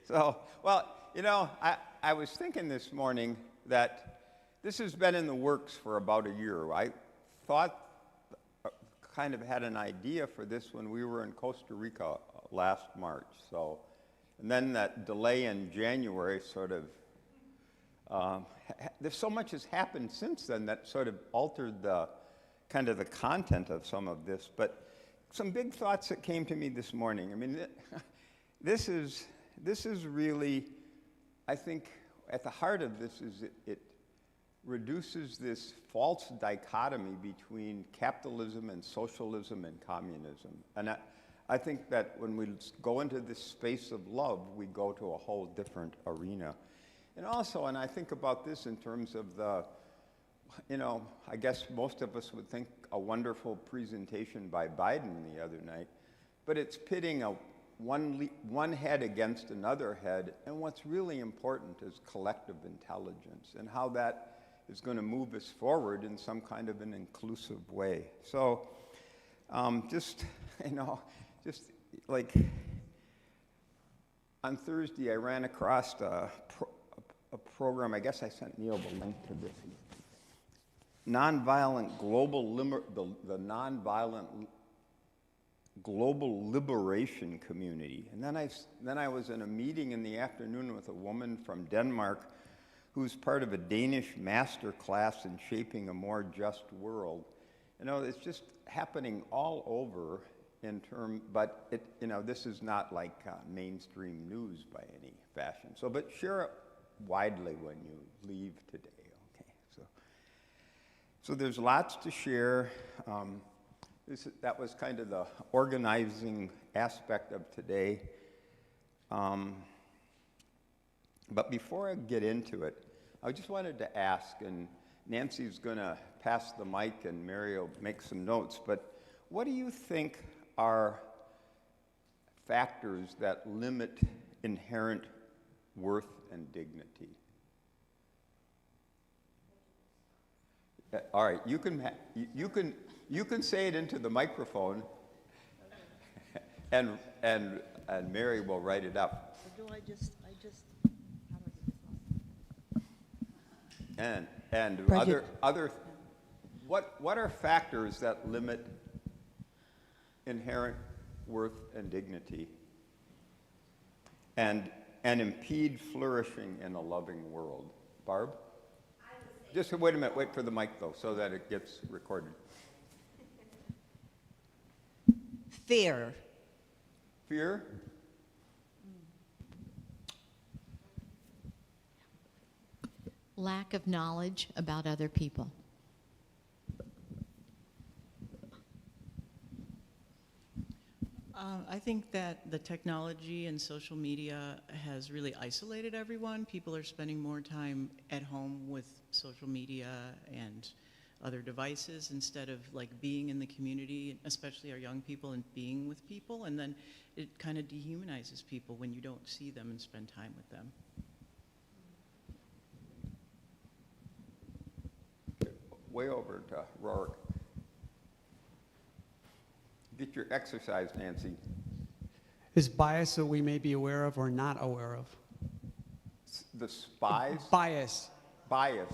So, well, I was thinking this morning that this has been in the works for about a year. I thought, kind of had an idea for this when we were in Costa Rica last March. So, and then that delay in January sort of, there's so much has happened since then that sort of altered the kind of the content of some of this. But some big thoughts that came to me this morning. I mean, this is really, I think, at the heart of this is it reduces this false dichotomy between capitalism and socialism and communism. And I think that when we go into this space of love, we go to a whole different arena. And also, and I think about this in terms of the, I guess most of us would think a wonderful presentation by Biden the other night, but it's pitting one head against another head, and what's really important is collective intelligence and how that is going to move us forward in some kind of an inclusive way. So just like on Thursday, I ran across a program, I guess I sent Neil the link to this. Nonviolent Global, the Nonviolent Global Liberation Community. And then I was in a meeting in the afternoon with a woman from Denmark who's part of a Danish master class in shaping a more just world. It's just happening all over but this is not like mainstream news by any fashion. So, but share it widely when you leave today, okay? So there's lots to share. That was kind of the organizing aspect of today. But before I get into it, I just wanted to ask, and Nancy's going to pass the mic and Mary will make some notes, but what do you think are factors that limit inherent worth and dignity? All right, you can say it into the microphone, and Mary will write it up. Or do I just? And other, what are factors that limit inherent worth and dignity, and impede flourishing in a loving world? Barb? Just wait a minute, wait for the mic though, so that it gets recorded. Fear. Fear? Lack of knowledge about other people. I think that the technology and social media has really isolated everyone. People are spending more time at home with social media and other devices instead of like being in the community, especially our young people, and being with people. And then it kind of dehumanizes people when you don't see them and spend time with them. Way over to Rourke. Get your exercise, Nancy. Is bias that we may be aware of or not aware of? The spies? Bias. Bias.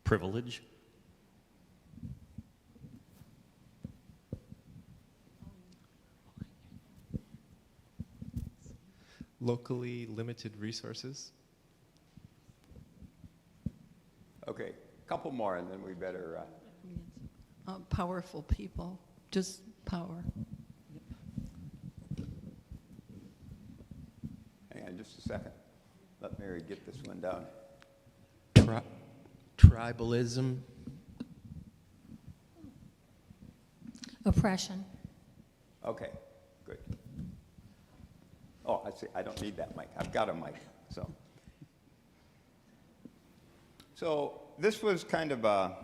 Privilege. Locally limited resources. Okay, a couple more and then we better... Powerful people, just power. Hang on just a second. Let Mary get this one down. Tribalism. Oppression. Okay, good. Oh, I see. I don't need that mic. I've got a mic. So this was kind of a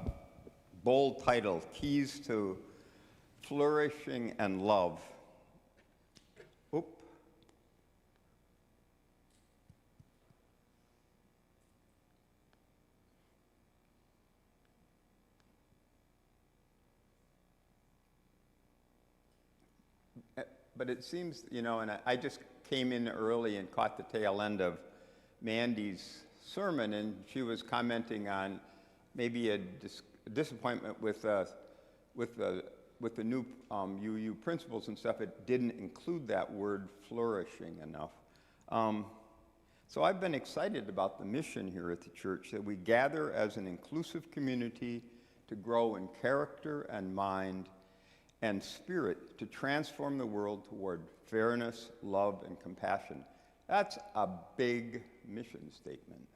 bold title, Keys to Flourishing and Love. Oop. but it seems, you know, and I just came in early and caught the tail end of Mandy's sermon, and she was commenting on maybe a disappointment with the new UU principles and stuff. It didn't include that word flourishing enough. So I've been excited about the mission here at the church, that we gather as an inclusive community to grow in character and mind and spirit to transform the world toward fairness, love, and compassion. That's a big mission statement.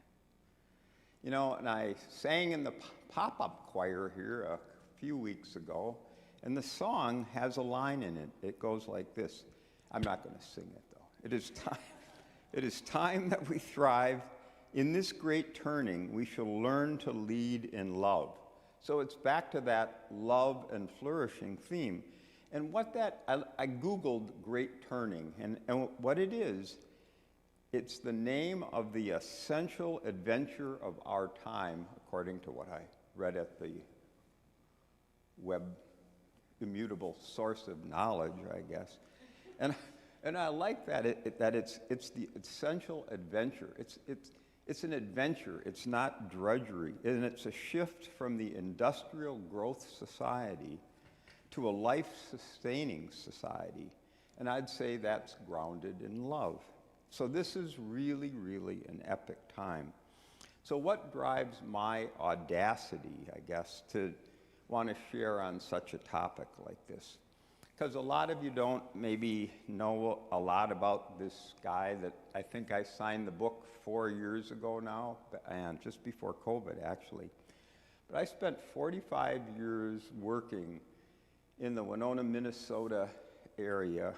You know, and I sang in the pop-up choir here a few weeks ago, and the song has a line in it. It goes like this. I'm not going to sing it, though. It is time that we thrive. In this great turning, we shall learn to lead in love. So it's back to that love and flourishing theme. And what that, I Googled great turning, and what it is, it's the name of the essential adventure of our time, according to what I read at the web immutable source of knowledge, I guess. And I like that it's the essential adventure. It's an adventure. It's not drudgery, and it's a shift from the industrial growth society to a life-sustaining society. And I'd say that's grounded in love. So this is really, really an epic time. So what drives my audacity, I guess, to want to share on such a topic like this? Because a lot of you don't maybe know a lot about this guy that I think I signed the book 4 years ago now, and just before COVID, actually. But I spent 45 years working in the Winona, Minnesota area,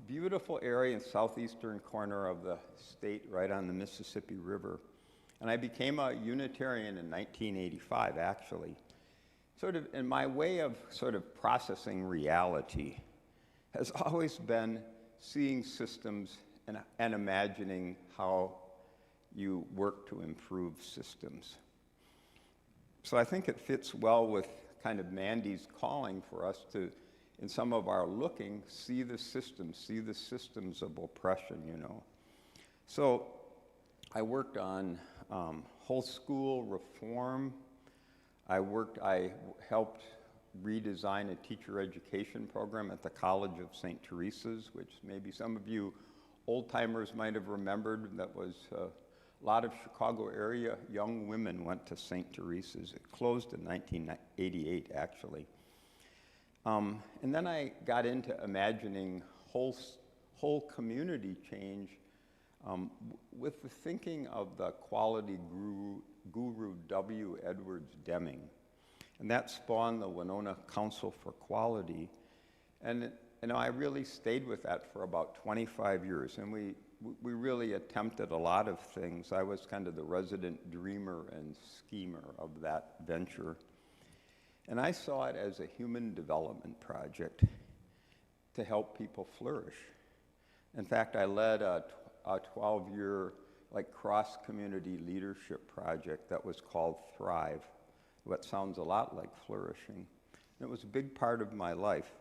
beautiful area in southeastern corner of the state, right on the Mississippi River. And I became a Unitarian in 1985, actually. Sort of, and my way of sort of processing reality has always been seeing systems and imagining how you work to improve systems. So I think it fits well with kind of Mandy's calling for us to, in some of our looking, see the systems of oppression, you know. So I worked on whole school reform. I helped redesign a teacher education program at the College of St. Teresa's, which maybe some of you old-timers might have remembered. That was a lot of Chicago area young women went to St. Teresa's. It closed in 1988, actually. And then I got into imagining whole community change with the thinking of the quality guru W. Edwards Deming. And that spawned the Winona Council for Quality. And you know, I really stayed with that for about 25 years. And we really attempted a lot of things. I was kind of the resident dreamer and schemer of that venture. And I saw it as a human development project to help people flourish. In fact, I led a 12-year cross-community leadership project that was called Thrive, what sounds a lot like flourishing. And it was a big part of my life.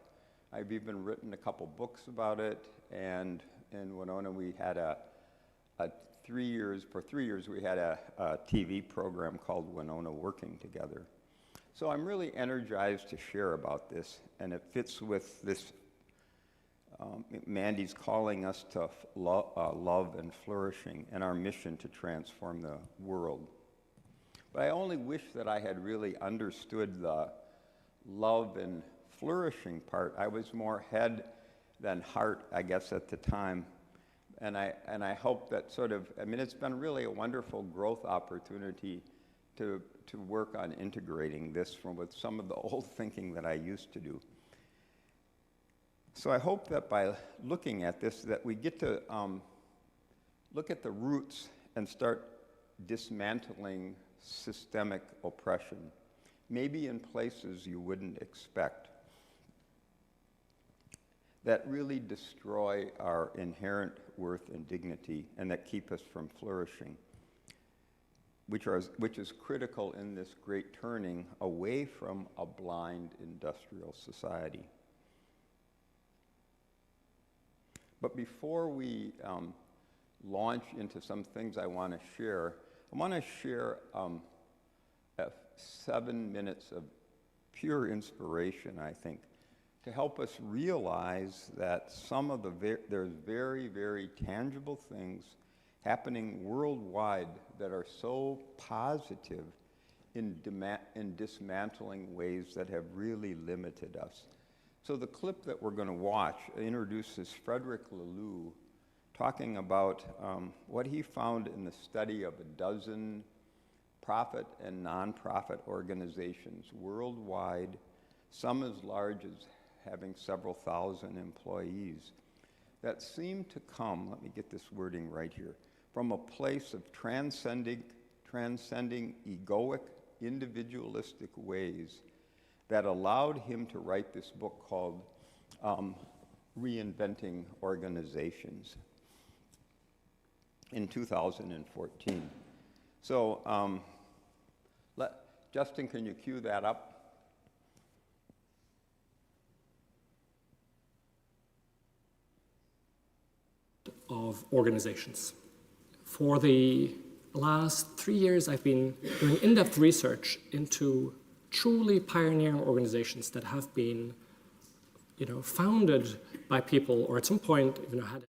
I've even written a couple books about it, and in Winona we had for 3 years we had a TV program called Winona Working Together. So I'm really energized to share about this, and it fits with this. Mandy's calling us to love and flourishing and our mission to transform the world. But I only wish that I had really understood the love and flourishing part. I was more head than heart, I guess, at the time. And I hope that it's been really a wonderful growth opportunity to work on integrating this with some of the old thinking that I used to do. So I hope that by looking at this, that we get to look at the roots and start dismantling systemic oppression, maybe in places you wouldn't expect, that really destroy our inherent worth and dignity and that keep us from flourishing, which is critical in this great turning away from a blind industrial society. But before we launch into some things I want to share 7 minutes of pure inspiration, I think, to help us realize that some of there's very, very tangible things happening worldwide that are so positive in dismantling ways that have really limited us. So the clip that we're going to watch introduces Frederick Laloux talking about what he found in the study of a dozen profit and nonprofit organizations worldwide, some as large as having several thousand employees, that seem to come, let me get this wording right here, from a place of transcending egoic, individualistic ways that allowed him to write this book called Reinventing Organizations in 2014. So Justin, can you cue that up? Of organizations. For the last 3 years, I've been doing in-depth research into truly pioneering organizations that have been, founded by people, or at some point, had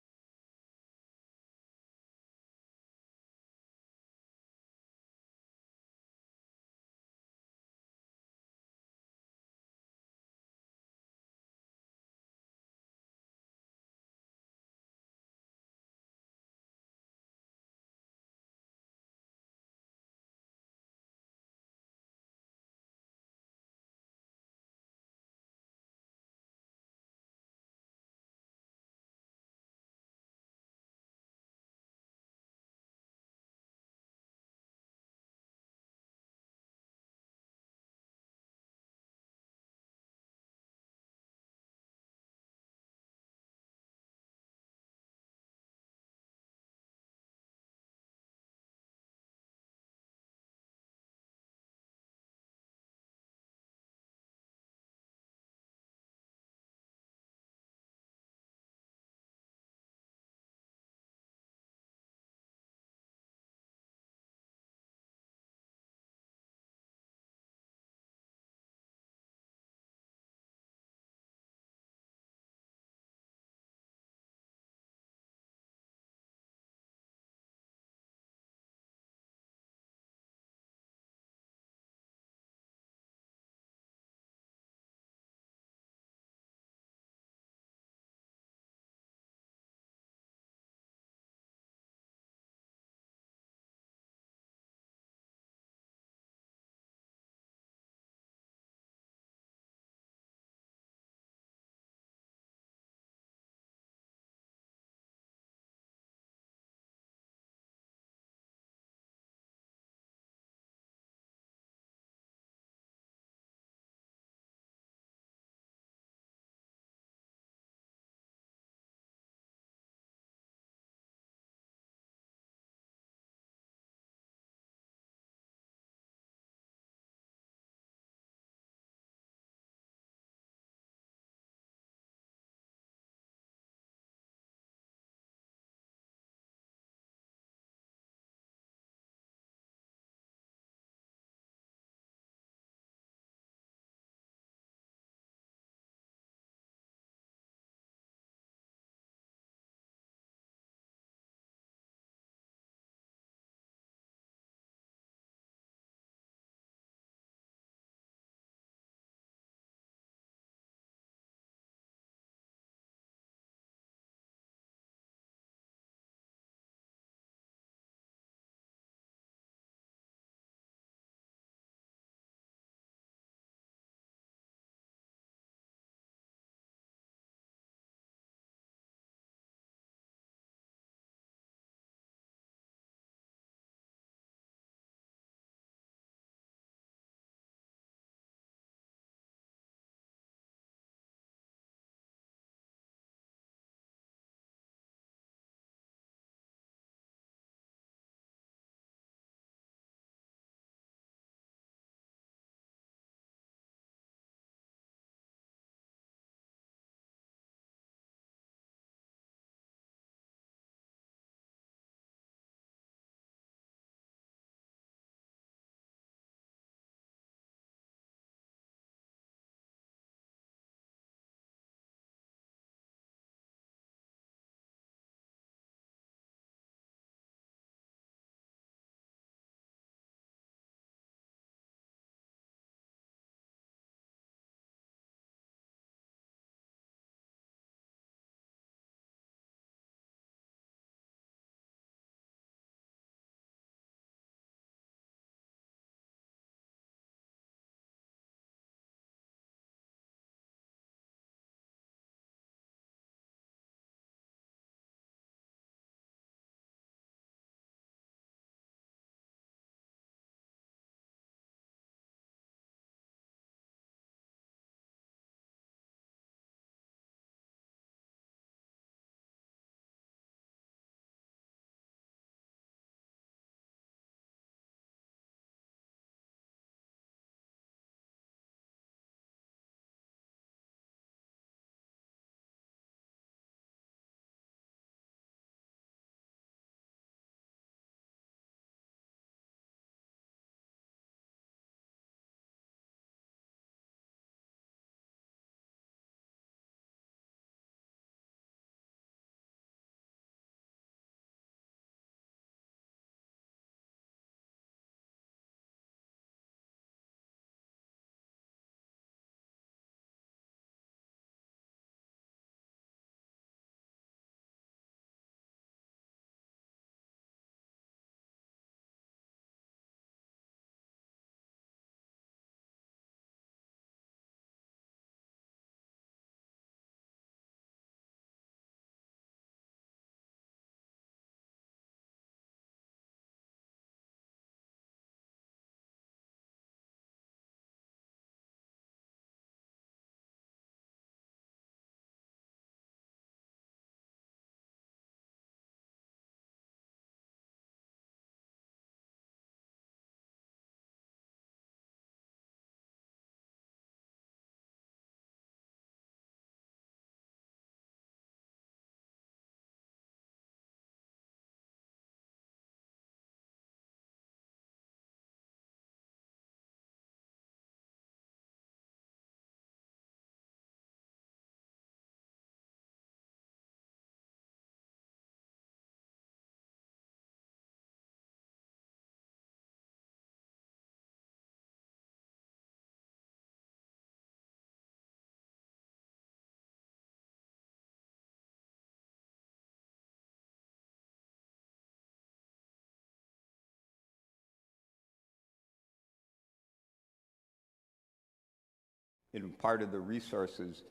in part of the resources,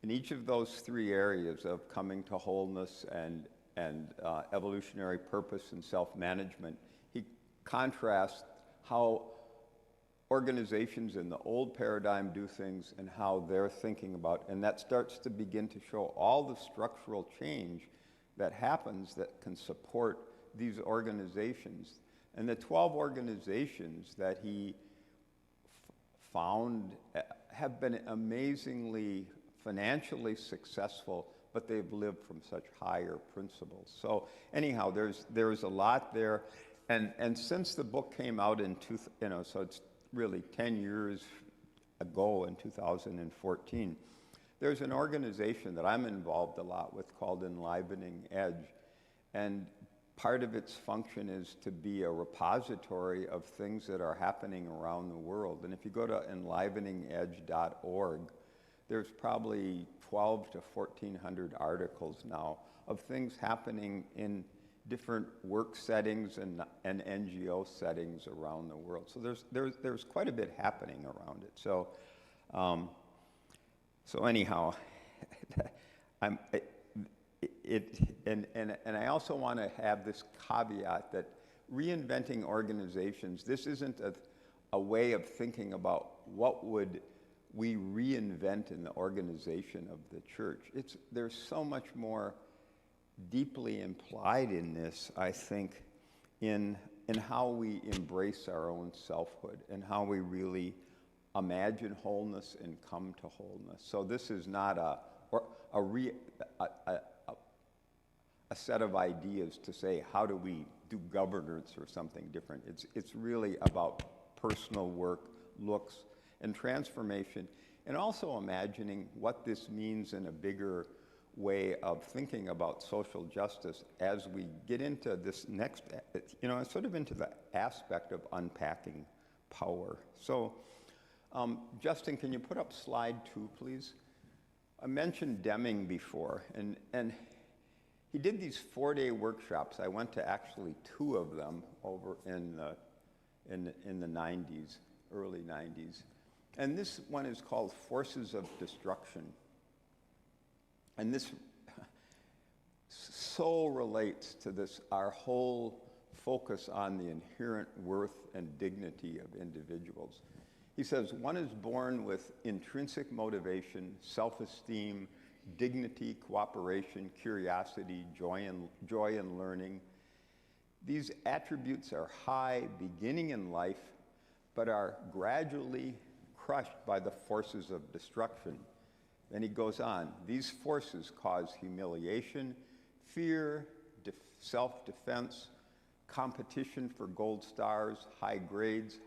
in each of those three areas of coming to wholeness and evolutionary purpose and self-management, he contrasts how organizations in the old paradigm do things and how they're thinking about, and that starts to begin to show all the structural change that happens that can support these organizations. And the 12 organizations that he found have been amazingly financially successful, but they've lived from such higher principles. So anyhow, there's a lot there. And since the book came out so it's really 10 years ago in 2014, there's an organization that I'm involved a lot with called Enlivening Edge. And part of its function is to be a repository of things that are happening around the world. And if you go to enliveningedge.org, there's probably 12 to 1,400 articles now of things happening in different work settings and NGO settings around the world. So there's quite a bit happening around it. So anyhow, and I also want to have this caveat that reinventing organizations, this isn't a way of thinking about what would we reinvent in the organization of the church. There's so much more deeply implied in this, I think, in how we embrace our own selfhood and how we really imagine wholeness and come to wholeness. So this is not a set of ideas to say, how do we do governance or something different? It's really about personal work, looks, and transformation, and also imagining what this means in a bigger way of thinking about social justice as we get into this next, sort of into the aspect of unpacking power. So, Justin, can you put up slide 2, please? I mentioned Deming before, and he did these 4-day workshops. I went to actually 2 of them over in the 90s, early 90s. And this one is called Forces of Destruction. And this so relates to this, our whole focus on the inherent worth and dignity of individuals. He says, one is born with intrinsic motivation, self-esteem, dignity, cooperation, curiosity, joy in learning. These attributes are high beginning in life, but are gradually crushed by the forces of destruction. Then he goes on, these forces cause humiliation, fear, self-defense, competition for gold stars, high grades,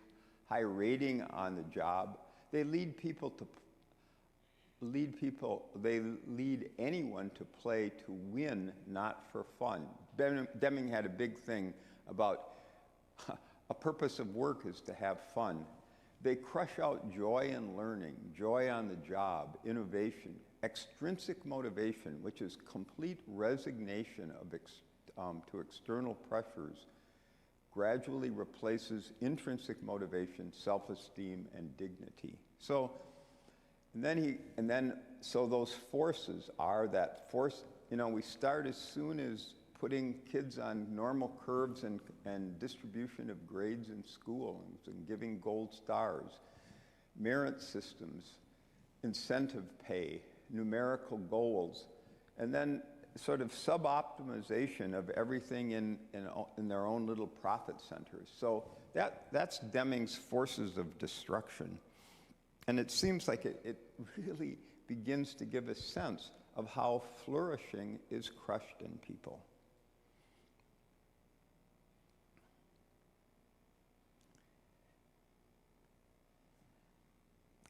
high rating on the job. They lead anyone to play to win, not for fun. Deming had a big thing about a purpose of work is to have fun. They crush out joy in learning, joy on the job, innovation, extrinsic motivation, which is complete resignation to external pressures, gradually replaces intrinsic motivation, self-esteem, and dignity. So, so those forces are that force. We start as soon as putting kids on normal curves and distribution of grades in school and giving gold stars, merit systems, incentive pay, numerical goals, and then sort of sub-optimization of everything in their own little profit centers. So that's Deming's forces of destruction. And it seems like it really begins to give a sense of how flourishing is crushed in people.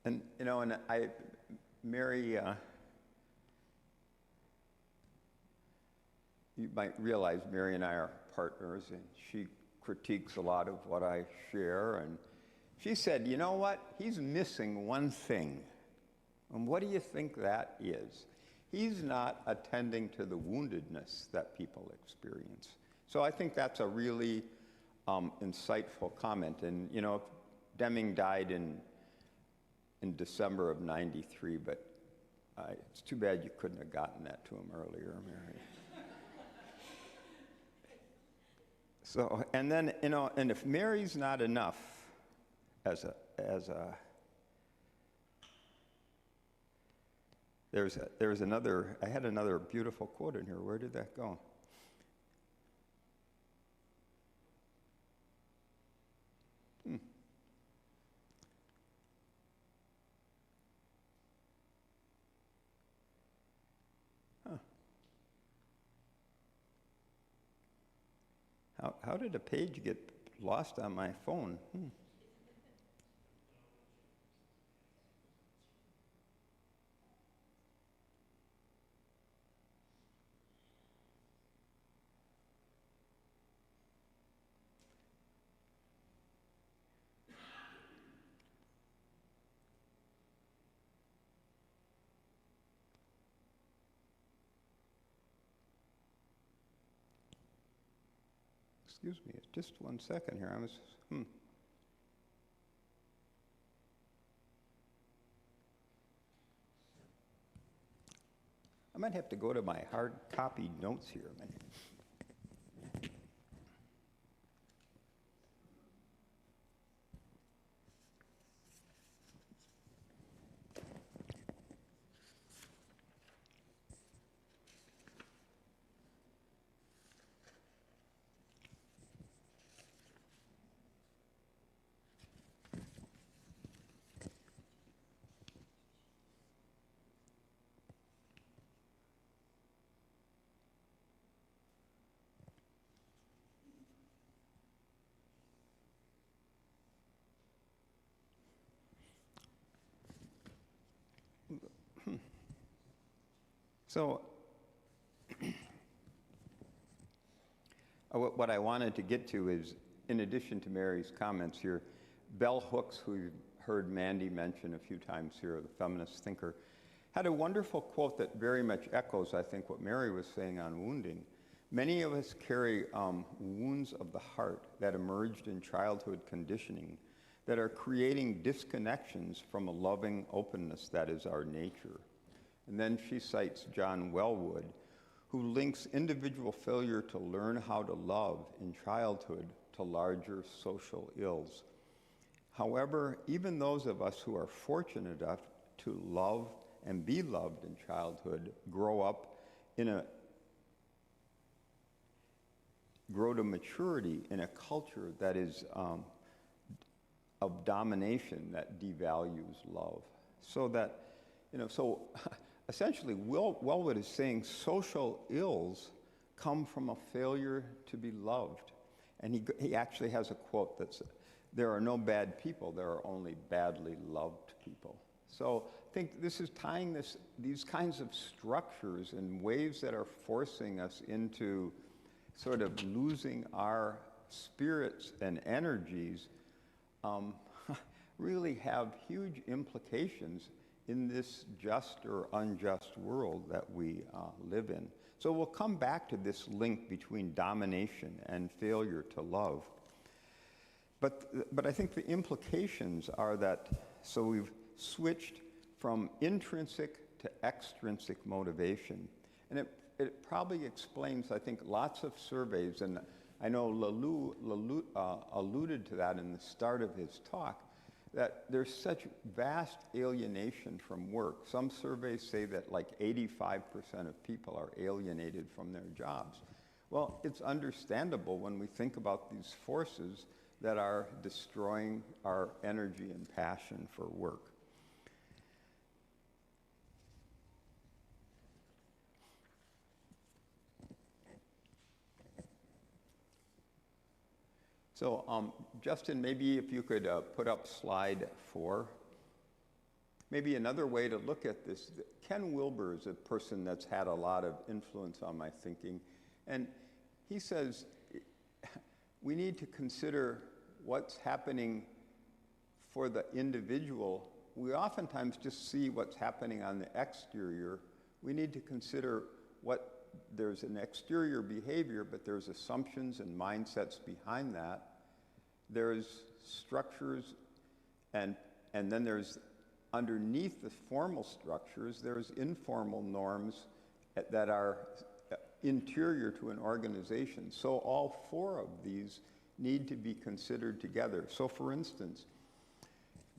And, Mary, you might realize Mary and I are partners, and she critiques a lot of what I share. And she said, you know what? He's missing one thing. And what do you think that is? He's not attending to the woundedness that people experience. So I think that's a really insightful comment. And, Deming died in in December of '93, but it's too bad you couldn't have gotten that to him earlier, Mary. So, and then, you know, and if Mary's not enough there's another, I had another beautiful quote in here. Where did that go? How did a page get lost on my phone? Excuse me, just 1 second here. I might have to go to my hard copy notes here a minute. So, what I wanted to get to is, in addition to Mary's comments here, Bell Hooks, who you heard Mandy mention a few times here, the feminist thinker, had a wonderful quote that very much echoes, I think, what Mary was saying on wounding. Many of us carry wounds of the heart that emerged in childhood conditioning that are creating disconnections from a loving openness that is our nature. And then she cites John Wellwood, who links individual failure to learn how to love in childhood to larger social ills. However, even those of us who are fortunate enough to love and be loved in childhood grow to maturity in a culture that is of domination, that devalues love. So that, essentially, Wellwood is saying social ills come from a failure to be loved. And he actually has a quote that says, "There are no bad people, there are only badly loved people." So I think this is tying these kinds of structures in ways that are forcing us into sort of losing our spirits and energies, really have huge implications in this just or unjust world that we live in. So we'll come back to this link between domination and failure to love. But I think the implications are that, so we've switched from intrinsic to extrinsic motivation. And it probably explains, I think, lots of surveys, and I know Lalou alluded to that in the start of his talk, that there's such vast alienation from work. Some surveys say that like 85% of people are alienated from their jobs. Well, it's understandable when we think about these forces that are destroying our energy and passion for work. So, Justin, maybe if you could put up slide 4. Maybe another way to look at this, Ken Wilber is a person that's had a lot of influence on my thinking, and he says we need to consider what's happening for the individual. We oftentimes just see what's happening on the exterior. We need to consider there's an exterior behavior, but there's assumptions and mindsets behind that. There's structures, and then there's underneath the formal structures, there's informal norms that are interior to an organization. So all four of these need to be considered together. So for instance,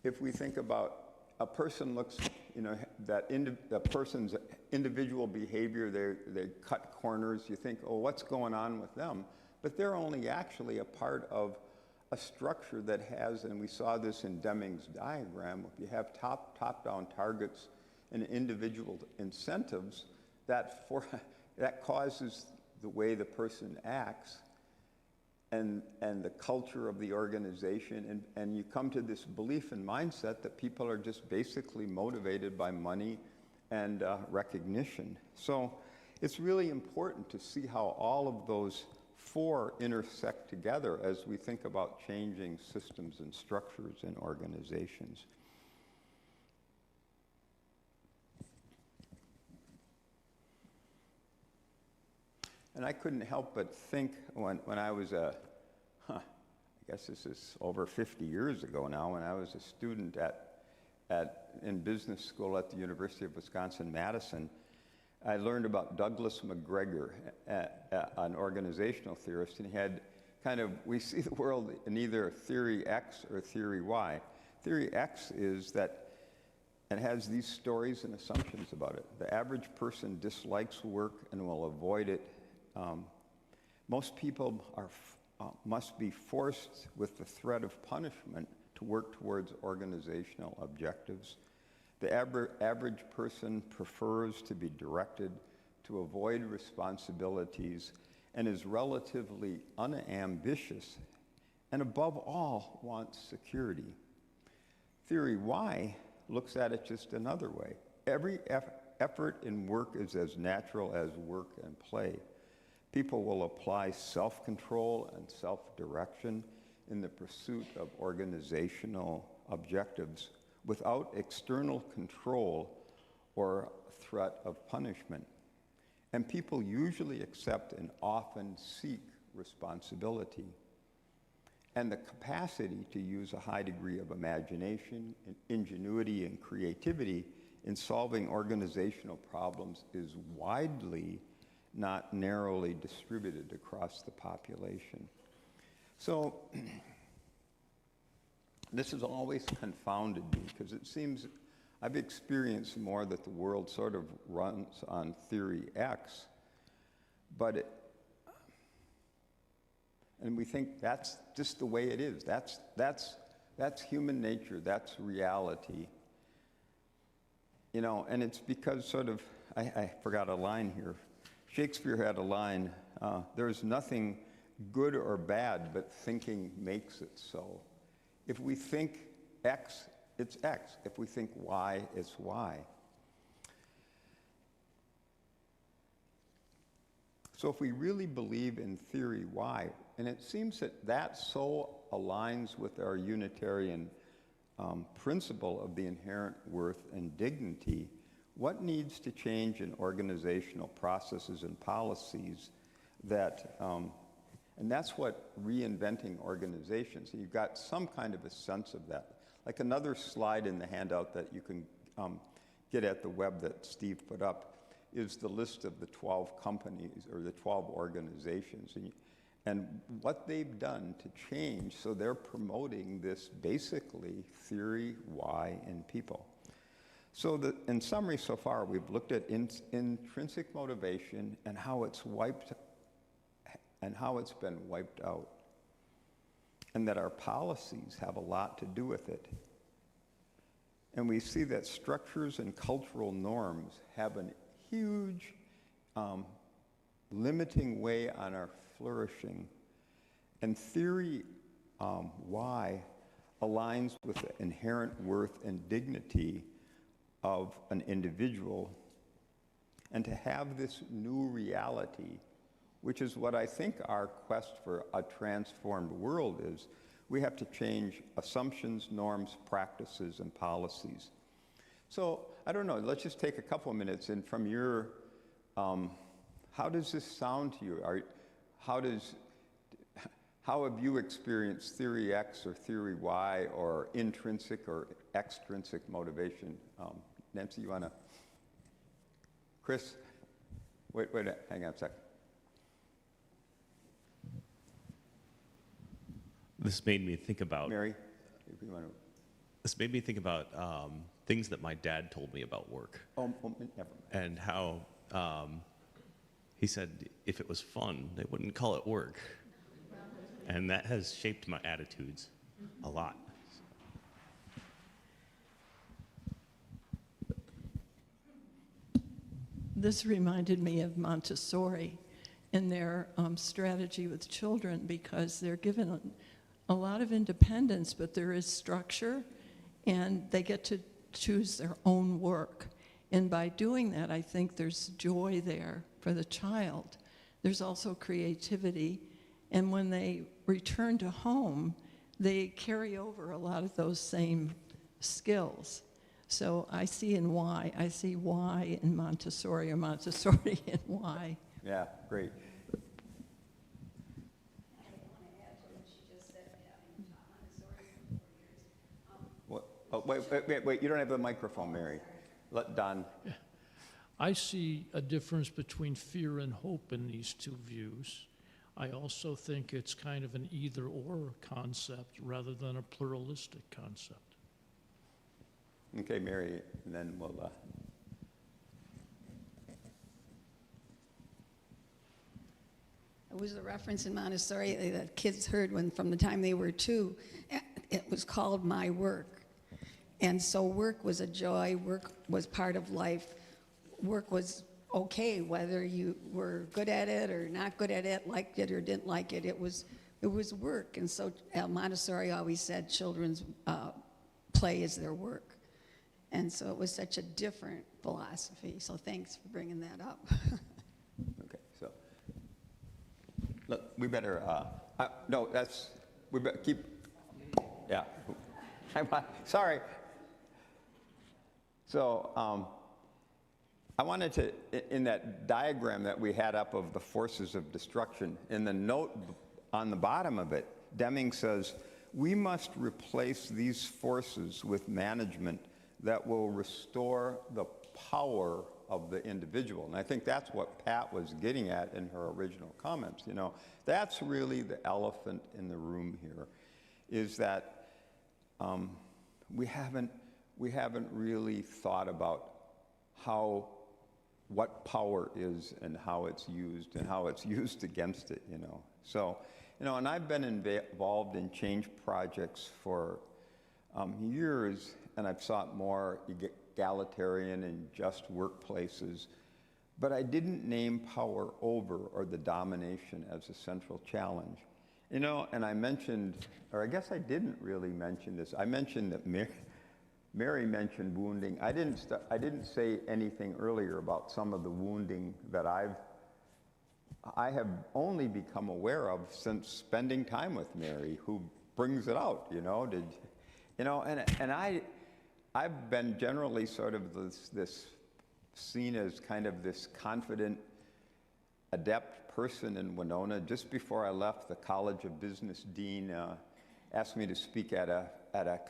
if we think about a person looks, the person's individual behavior, they cut corners, you think, oh, what's going on with them? But they're only actually a part of a structure that has, and we saw this in Deming's diagram, if you have top-down targets and individual incentives, that causes the way the person acts and the culture of the organization, and you come to this belief and mindset that people are just basically motivated by money and recognition. So it's really important to see how all of those four intersect together as we think about changing systems and structures in organizations. And I couldn't help but think when I was I guess this is over 50 years ago now, when I was a student in business school at the University of Wisconsin-Madison, I learned about Douglas McGregor, an organizational theorist, and he had we see the world in either theory X or theory Y. Theory X is that it has these stories and assumptions about it. The average person dislikes work and will avoid it. Most people must be forced with the threat of punishment to work towards organizational objectives. The average person prefers to be directed, to avoid responsibilities, and is relatively unambitious, and above all, wants security. Theory Y looks at it just another way. Every effort in work is as natural as work and play. People will apply self-control and self-direction in the pursuit of organizational objectives without external control or threat of punishment. And people usually accept and often seek responsibility and the capacity to use a high degree of imagination, ingenuity, and creativity in solving organizational problems is widely, not narrowly distributed across the population. So this has always confounded me because it seems I've experienced more that the world sort of runs on theory X, and we think that's just the way it is. That's human nature. That's reality. And it's because I forgot a line here. Shakespeare had a line, there's nothing good or bad, but thinking makes it so. If we think X, it's X. If we think Y, it's Y. So if we really believe in theory Y, and it seems that so aligns with our Unitarian principle of the inherent worth and dignity, what needs to change in organizational processes and policies and that's what reinventing organizations, and you've got some kind of a sense of that. Like another slide in the handout that you can get at the web that Steve put up is the list of the 12 companies or the 12 organizations and what they've done to change, so they're promoting this basically theory Y in people. So in summary so far, we've looked at intrinsic motivation and how it's been wiped out, and that our policies have a lot to do with it. And we see that structures and cultural norms have a huge limiting way on our flourishing. And theory Y aligns with the inherent worth and dignity of an individual, and to have this new reality, which is what I think our quest for a transformed world is, we have to change assumptions, norms, practices, and policies. So, I don't know, let's just take a couple of minutes, and from your, how does this sound to you? How how have you experienced theory X or theory Y or intrinsic or extrinsic motivation? Nancy, you want to? Chris? Wait, hang on a sec. This made me think about. Mary, if you want to. This made me think about things that my dad told me about work, Oh, never mind. and how he said if it was fun, they wouldn't call it work, and that has shaped my attitudes a lot. This reminded me of Montessori and their strategy with children, because they're given a lot of independence, but there is structure, and they get to choose their own work. And by doing that, I think there's joy there for the child. There's also creativity, and when they return to home, they carry over a lot of those same skills. So I see why in Montessori, or Montessori in why. Yeah, great. Wait, you don't have the microphone, Mary. Let Don. I see a difference between fear and hope in these two views. I also think it's kind of an either-or concept rather than a pluralistic concept. Okay, Mary, and then we'll. It was a reference in Montessori that kids heard from the time they were 2. It was called My Work. And so work was a joy, work was part of life. Work was okay, whether you were good at it or not good at it, liked it or didn't like it, it was work. And so Montessori always said children's play is their work. And so it was such a different philosophy. So thanks for bringing that up. Okay, so look, we better. No, we better keep. Yeah, sorry. So I wanted to, in that diagram that we had up of the forces of destruction, in the note on the bottom of it, Deming says, we must replace these forces with management that will restore the power of the individual. And I think that's what Pat was getting at in her original comments. You know, that's really the elephant in the room here, is that we haven't really thought about what power is and how it's used against it, you know. So, you know, and I've been involved in change projects for years, and I've sought more egalitarian and just workplaces, but I didn't name power over or the domination as a central challenge. You know, and I mentioned, or I guess I didn't really mention this, I mentioned that Mary mentioned wounding. I didn't say anything earlier about some of the wounding that I have only become aware of since spending time with Mary, who brings it out, you know. And I've been generally sort of this seen as kind of this confident, adept person in Winona. Just before I left, the College of Business dean asked me to speak at a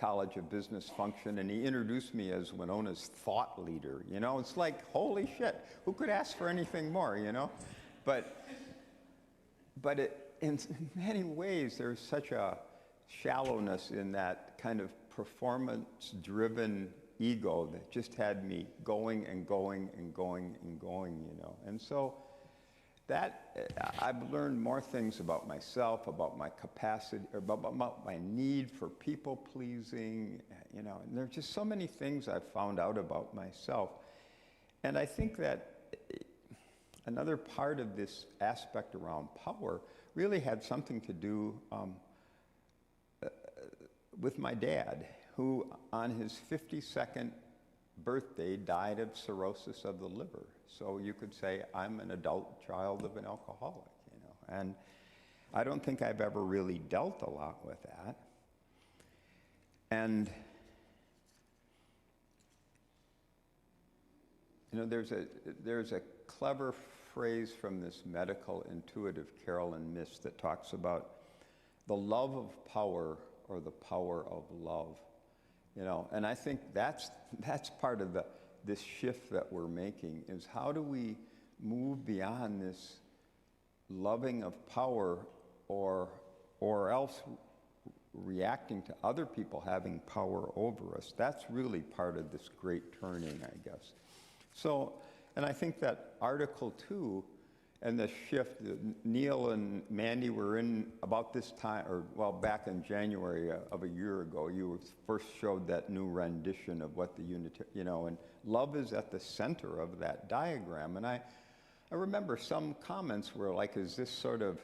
College of Business function, and he introduced me as Winona's thought leader. You know, it's like, holy shit, who could ask for anything more, you know? But in many ways, there's such a shallowness in that kind of performance-driven ego that just had me going and going and going and going, you know. And so I've learned more things about myself, about my capacity, about my need for people-pleasing, you know. And there's just so many things I've found out about myself. And I think that another part of this aspect around power really had something to do with my dad, who on his 52nd birthday died of cirrhosis of the liver. So you could say I'm an adult child of an alcoholic, you know. And I don't think I've ever really dealt a lot with that. And you know, there's a clever phrase from this medical intuitive Carolyn Miss that talks about the love of power or the power of love. You know, and I think that's part of this shift that we're making, is how do we move beyond this loving of power or else reacting to other people having power over us. That's really part of this great turning, I guess. So, and I think that Article 2 and the shift, Neil and Mandy were in about this time, or well, back in January of a year ago, you first showed that new rendition of what the unitary, you know, and love is at the center of that diagram. And I remember some comments were like, is this sort of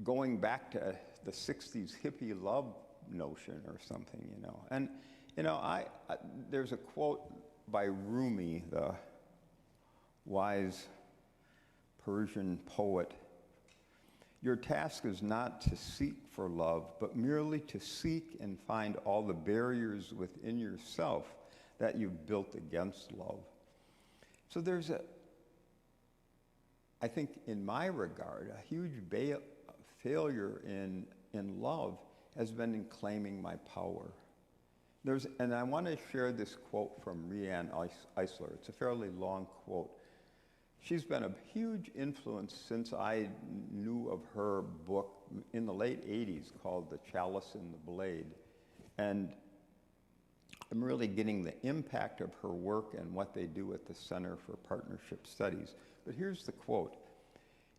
going back to the 60s hippie love notion or something, you know? And, you know, there's a quote by Rumi, the wise Persian poet. Your task is not to seek for love, but merely to seek and find all the barriers within yourself that you've built against love. So there's I think in my regard, a huge failure in love has been in claiming my power. And I want to share this quote from Rianne Eisler. It's a fairly long quote. She's been a huge influence since I knew of her book in the late 80s called The Chalice and the Blade. And I'm really getting the impact of her work and what they do at the Center for Partnership Studies. But here's the quote.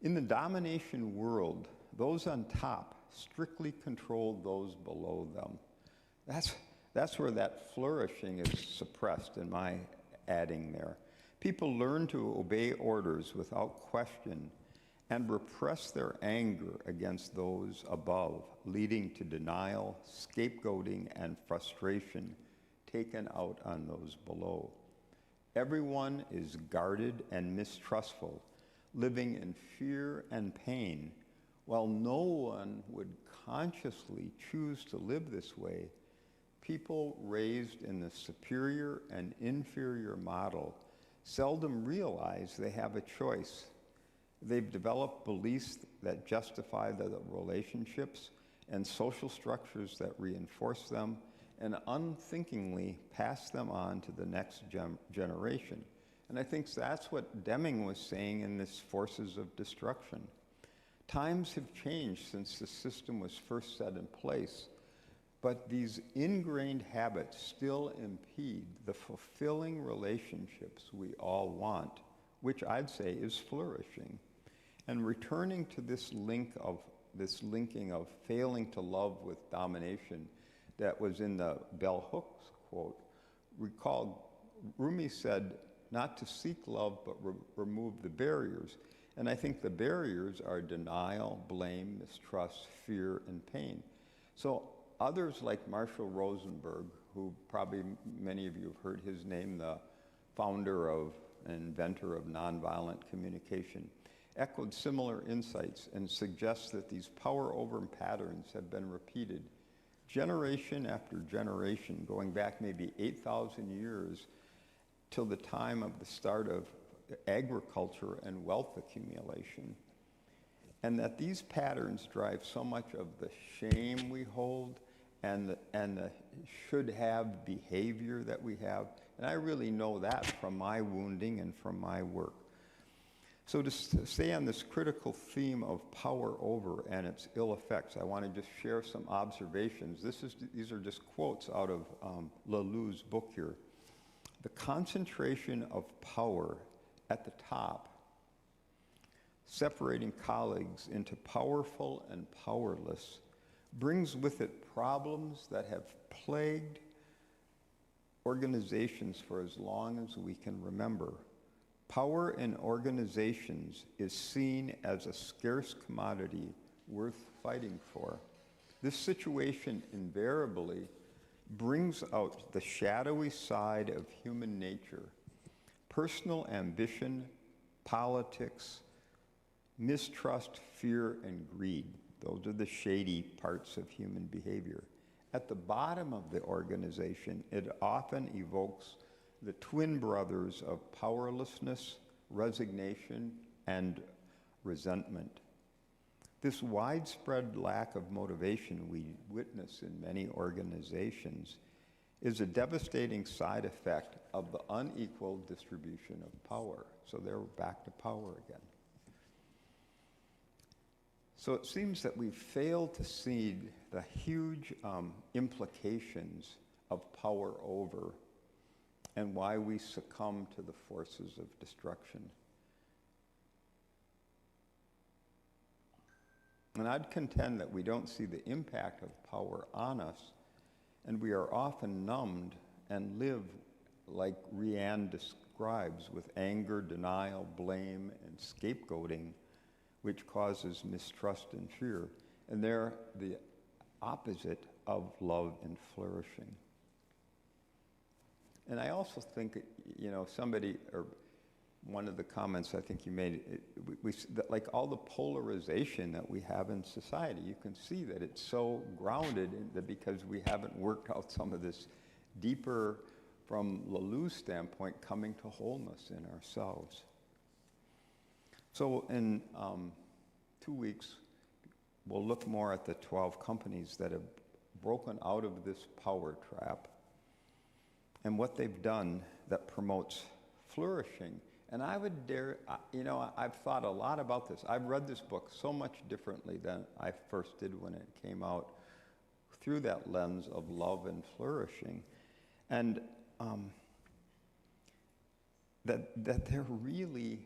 In the domination world, those on top strictly control those below them. That's where that flourishing is suppressed in my adding there. People learn to obey orders without question and repress their anger against those above, leading to denial, scapegoating, and frustration taken out on those below. Everyone is guarded and mistrustful, living in fear and pain. While no one would consciously choose to live this way, people raised in the superior and inferior model seldom realize they have a choice. They've developed beliefs that justify the relationships and social structures that reinforce them, and unthinkingly pass them on to the next generation. And I think that's what Deming was saying in this Forces of Destruction. Times have changed since the system was first set in place, but these ingrained habits still impede the fulfilling relationships we all want, which I'd say is flourishing. And returning to this linking of failing to love with domination that was in the bell hooks quote, recall Rumi said not to seek love but remove the barriers. And I think the barriers are denial, blame, mistrust, fear, and pain. So others like Marshall Rosenberg, who probably many of you have heard his name, the founder of and inventor of nonviolent communication, echoed similar insights and suggests that these power over patterns have been repeated generation after generation, going back maybe 8,000 years till the time of the start of agriculture and wealth accumulation. And that these patterns drive so much of the shame we hold and the should have behavior that we have. And I really know that from my wounding and from my work. So to stay on this critical theme of power over and its ill effects, I want to just share some observations. These are just quotes out of Laloux's book here. The concentration of power at the top, separating colleagues into powerful and powerless, brings with it problems that have plagued organizations for as long as we can remember. Power in organizations is seen as a scarce commodity worth fighting for. This situation invariably brings out the shadowy side of human nature: personal ambition, politics, mistrust, fear, and greed. Those are the shady parts of human behavior. At the bottom of the organization, it often evokes the twin brothers of powerlessness, resignation, and resentment. This widespread lack of motivation we witness in many organizations is a devastating side effect of the unequal distribution of power. So they're back to power again. So it seems that we fail to see the huge implications of power over and why we succumb to the forces of destruction. And I'd contend that we don't see the impact of power on us, and we are often numbed and live like Rianne describes, with anger, denial, blame, and scapegoating, which causes mistrust and fear. And they're the opposite of love and flourishing. And I also think, somebody, or one of the comments I think you made, like all the polarization that we have in society, you can see that it's so grounded in that because we haven't worked out some of this deeper, from Lalou's standpoint, coming to wholeness in ourselves. So in 2 weeks, we'll look more at the 12 companies that have broken out of this power trap and what they've done that promotes flourishing. And I would dare, I've thought a lot about this. I've read this book so much differently than I first did when it came out, through that lens of love and flourishing. And that they're really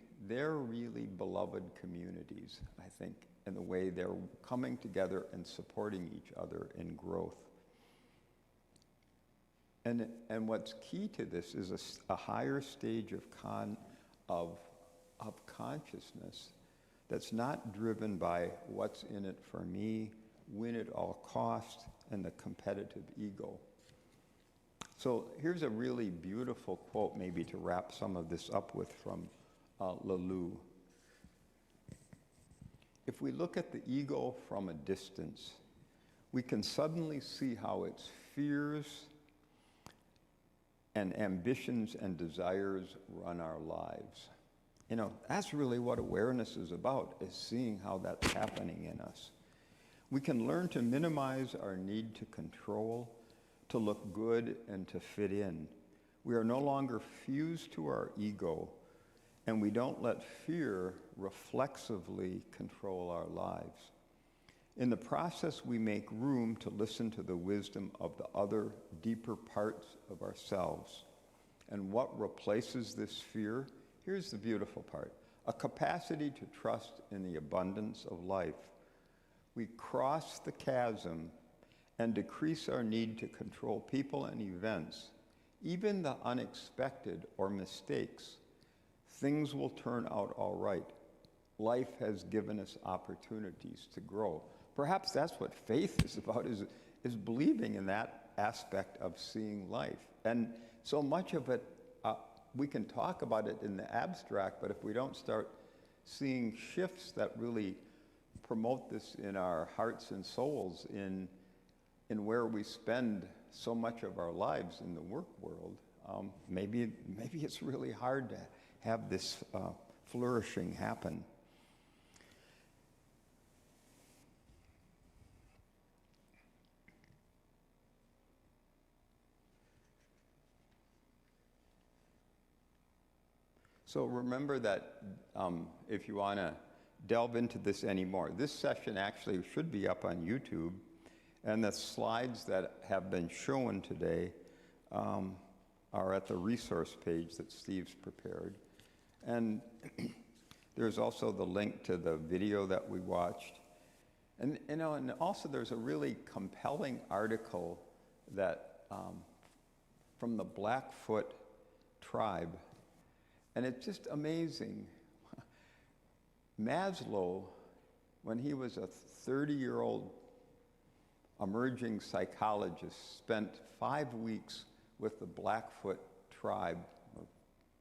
beloved communities, I think, in the way they're coming together and supporting each other in growth. And what's key to this is a higher stage of consciousness that's not driven by what's in it for me, win at all costs, and the competitive ego. So here's a really beautiful quote, maybe to wrap some of this up with, from Lalou. If we look at the ego from a distance, we can suddenly see how its fears and ambitions and desires run our lives. That's really what awareness is about, is seeing how that's happening in us. We can learn to minimize our need to control, to look good, and to fit in. We are no longer fused to our ego, and we don't let fear reflexively control our lives. In the process, we make room to listen to the wisdom of the other, deeper parts of ourselves. And what replaces this fear? Here's the beautiful part: a capacity to trust in the abundance of life. We cross the chasm and decrease our need to control people and events, even the unexpected or mistakes. Things will turn out all right. Life has given us opportunities to grow. Perhaps that's what faith is about, is believing in that aspect of seeing life. And so much of it, we can talk about it in the abstract, but if we don't start seeing shifts that really promote this in our hearts and souls, in where we spend so much of our lives in the work world, maybe it's really hard to have this flourishing happen. So remember that if you want to delve into this anymore, this session actually should be up on YouTube, and the slides that have been shown today are at the resource page that Steve's prepared. And there's also the link to the video that we watched. And also there's a really compelling article that from the Blackfoot tribe. And it's just amazing. Maslow, when he was a 30-year-old emerging psychologist, spent 5 weeks with the Blackfoot tribe, or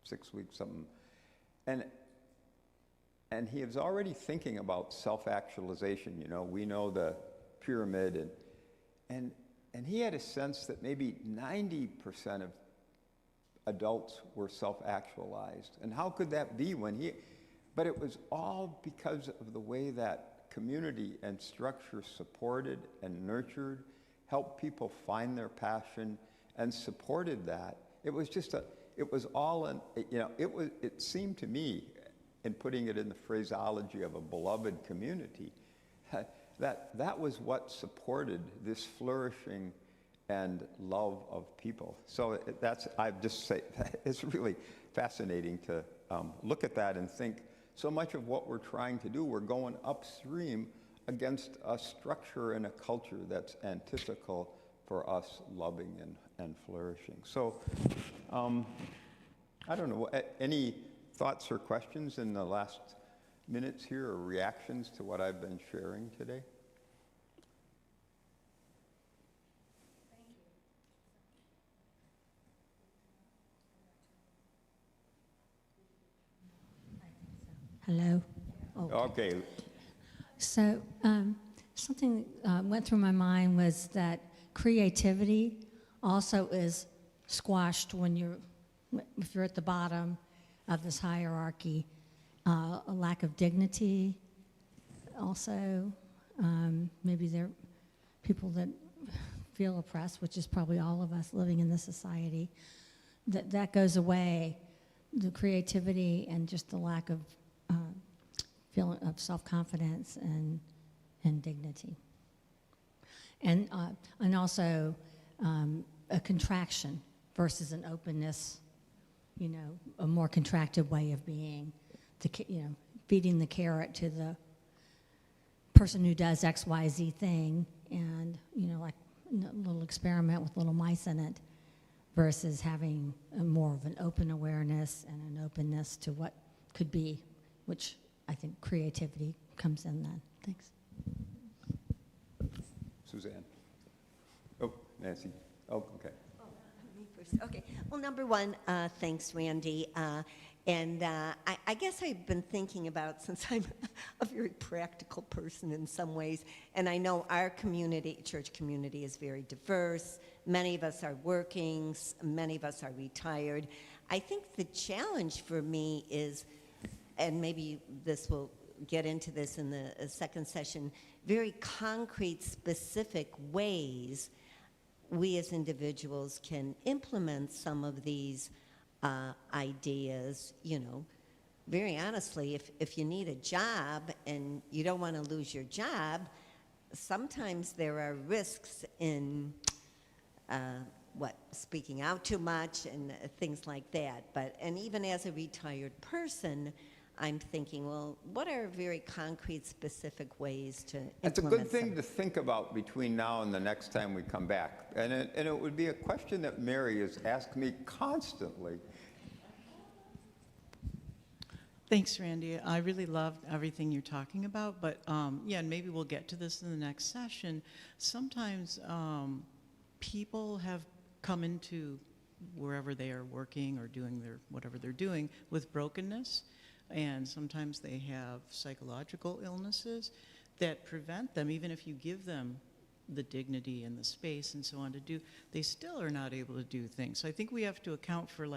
6 weeks, something. And he was already thinking about self-actualization. We know the pyramid, and he had a sense that maybe 90% of adults were self-actualized. And how could that be but it was all because of the way that community and structure supported and nurtured, helped people find their passion and supported that. It was just it was all in, it seemed to me, in putting it in the phraseology of a beloved community, that was what supported this flourishing and love of people. So I'd just say, it's really fascinating to look at that and think so much of what we're trying to do, we're going upstream against a structure and a culture that's antithetical for us loving and flourishing. So, I don't know, any thoughts or questions in the last minutes here, or reactions to what I've been sharing today? Hello. Okay. So something went through my mind was that creativity also is squashed if you're at the bottom of this hierarchy. A lack of dignity. Also, maybe there are people that feel oppressed, which is probably all of us living in this society. That goes away. The creativity and just the lack of feeling of self-confidence and dignity. And also a contraction versus an openness, a more contracted way of being, feeding the carrot to the person who does X, Y, Z thing, and, like a little experiment with little mice in it, versus having more of an open awareness and an openness to what could be, which I think creativity comes in then. Thanks. Suzanne. Oh, Nancy. Oh, okay. Me first. Okay. Well, number one, thanks, Randy. And I guess I've been thinking about, since I'm a very practical person in some ways, and I know our community, church community, is very diverse. Many of us are working, many of us are retired. I think the challenge for me is, and maybe this will get into this in the second session, very concrete, specific ways we as individuals can implement some of these ideas. Very honestly, if you need a job and you don't want to lose your job, sometimes there are risks in speaking out too much and things like that. And even as a retired person, I'm thinking, well, what are very concrete, specific ways to implement? It's a good thing to think about between now and the next time we come back. And it would be a question that Mary has asked me constantly. Thanks, Randy. I really loved everything you're talking about, but yeah, and maybe we'll get to this in the next session. Sometimes people have come into wherever they are working or doing whatever they're doing with brokenness, and sometimes they have psychological illnesses that prevent them, even if you give them the dignity and the space and so on to do, they still are not able to do things. So I think we have to account for,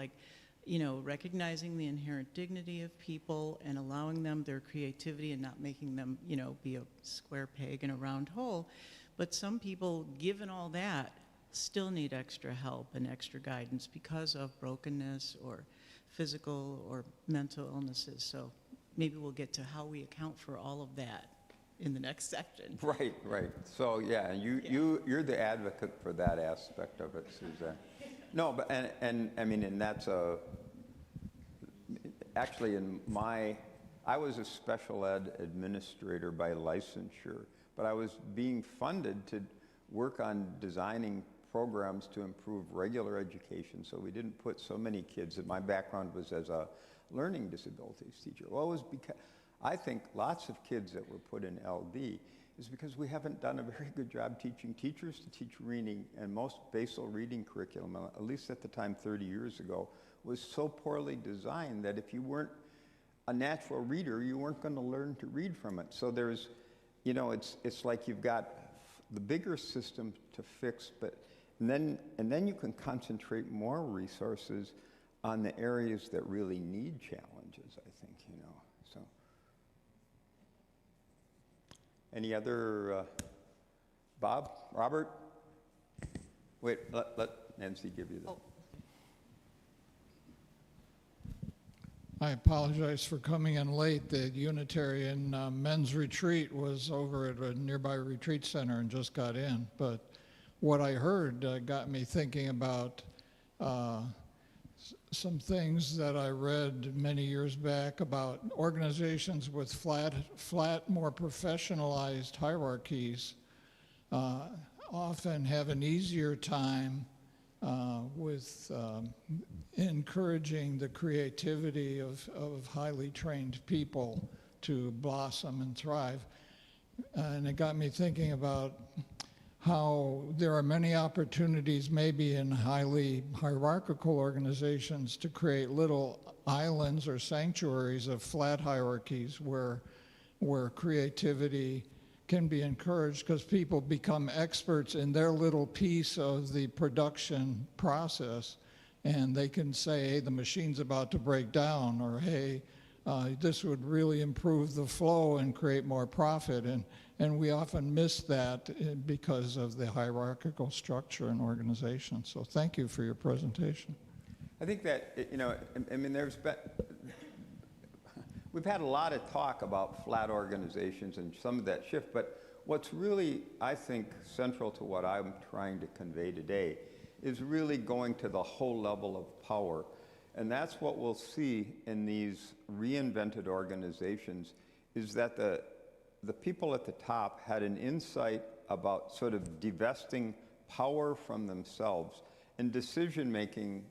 recognizing the inherent dignity of people and allowing them their creativity and not making them, be a square peg in a round hole. But some people, given all that, still need extra help and extra guidance because of brokenness or physical or mental illnesses. So maybe we'll get to how we account for all of that in the next section. Right. So yeah, you're the advocate for that aspect of it, Suzanne. No, but and that's actually I was a special ed administrator by licensure, but I was being funded to work on designing programs to improve regular education, so we didn't put so many kids, and my background was as a learning disabilities teacher. Well, it was because I think lots of kids that were put in LD is because we haven't done a very good job teaching teachers to teach reading, and most basal reading curriculum, at least at the time 30 years ago, was so poorly designed that if you weren't a natural reader, you weren't going to learn to read from it. So there's, it's like you've got the bigger system to fix, and then you can concentrate more resources on the areas that really need challenges, I think, so. Any other, Bob, Robert? Wait, let Nancy give you the. I apologize for coming in late. The Unitarian men's retreat was over at a nearby retreat center and just got in. But what I heard got me thinking about some things that I read many years back about organizations with flat, more professionalized hierarchies often have an easier time with encouraging the creativity of highly trained people to blossom and thrive. And it got me thinking about how there are many opportunities maybe in highly hierarchical organizations to create little islands or sanctuaries of flat hierarchies where creativity can be encouraged because people become experts in their little piece of the production process, and they can say, hey, the machine's about to break down, or hey, this would really improve the flow and create more profit. And we often miss that because of the hierarchical structure in organizations. So thank you for your presentation. I think that, I mean, we've had a lot of talk about flat organizations and some of that shift, but what's really, I think, central to what I'm trying to convey today is really going to the whole level of power. And that's what we'll see in these reinvented organizations, is that the people at the top had an insight about sort of divesting power from themselves and decision-making.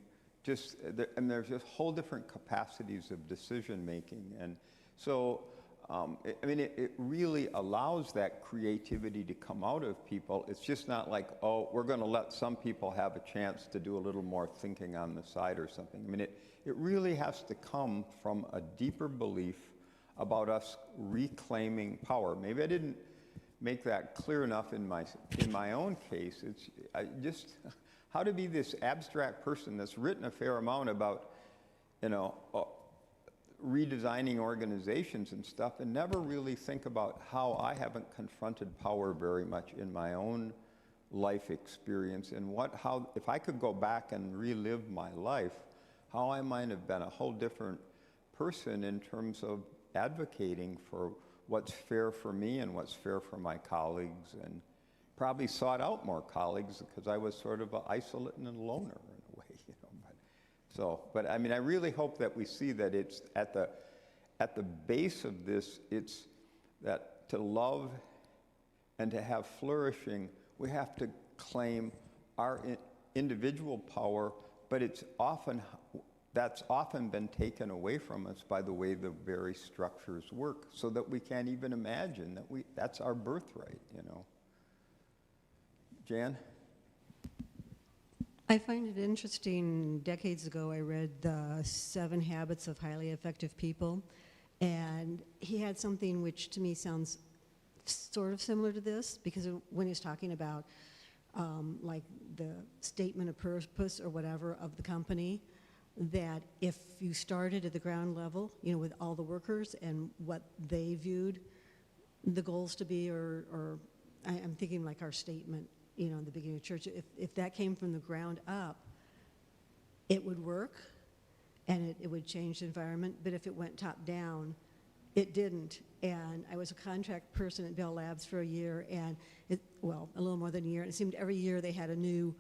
And there's just whole different capacities of decision-making. And so, I mean, it really allows that creativity to come out of people. It's just not like, oh, we're going to let some people have a chance to do a little more thinking on the side or something. I mean, it really has to come from a deeper belief about us reclaiming power. Maybe I didn't make that clear enough in my own case. It's how to be this abstract person that's written a fair amount about, redesigning organizations and stuff, and never really think about how I haven't confronted power very much in my own life experience, and how, if I could go back and relive my life, how I might have been a whole different person in terms of advocating for what's fair for me and what's fair for my colleagues, and probably sought out more colleagues because I was sort of an isolate and a loner in a way, But I mean, I really hope that we see that it's at the base of this, it's that to love and to have flourishing, we have to claim our individual power, but that's often been taken away from us by the way the very structures work, so that we can't even imagine that's our birthright, Jan? I find it interesting. Decades ago, I read the 7 Habits of Highly Effective People, and he had something which to me sounds sort of similar to this, because when he was talking about like the statement of purpose or whatever of the company, that if you started at the ground level, with all the workers and what they viewed the goals to be, or I'm thinking like our statement, in the beginning of church, if that came from the ground up, it would work and it would change the environment. But if it went top down, it didn't. And I was a contract person at Bell Labs for a year, and a little more than a year. And it seemed every year they had a new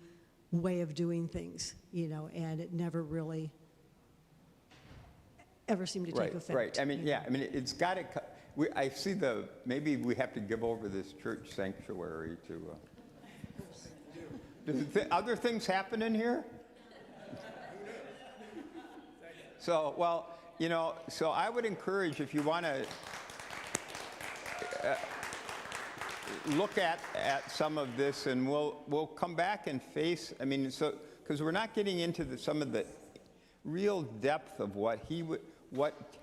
way of doing things, and it never really ever seemed to take effect. Right. I mean, it's got to. I see maybe we have to give over this church sanctuary to. Other things happen in here? So, so I would encourage, if you want to look at some of this, and we'll come back and face, because we're not getting into some of the real depth of what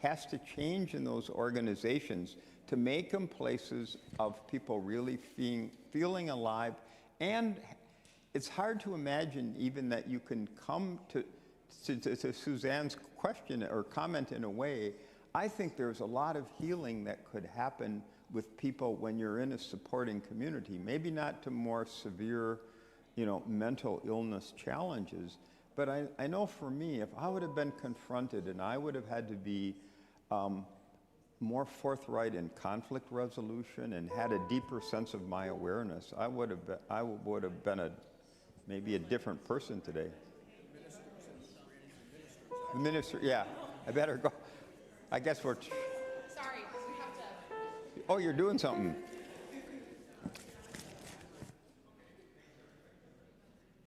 has to change in those organizations to make them places of people really feeling alive. And it's hard to imagine even that you can come to Suzanne's question or comment in a way. I think there's a lot of healing that could happen with people when you're in a supporting community, maybe not to more severe, mental illness challenges, but I know for me, if I would have been confronted and I would have had to be more forthright in conflict resolution and had a deeper sense of my awareness, I would have been maybe a different person today. The minister, yeah, I better go. I guess we're. Sorry, we have to. Oh, you're doing something.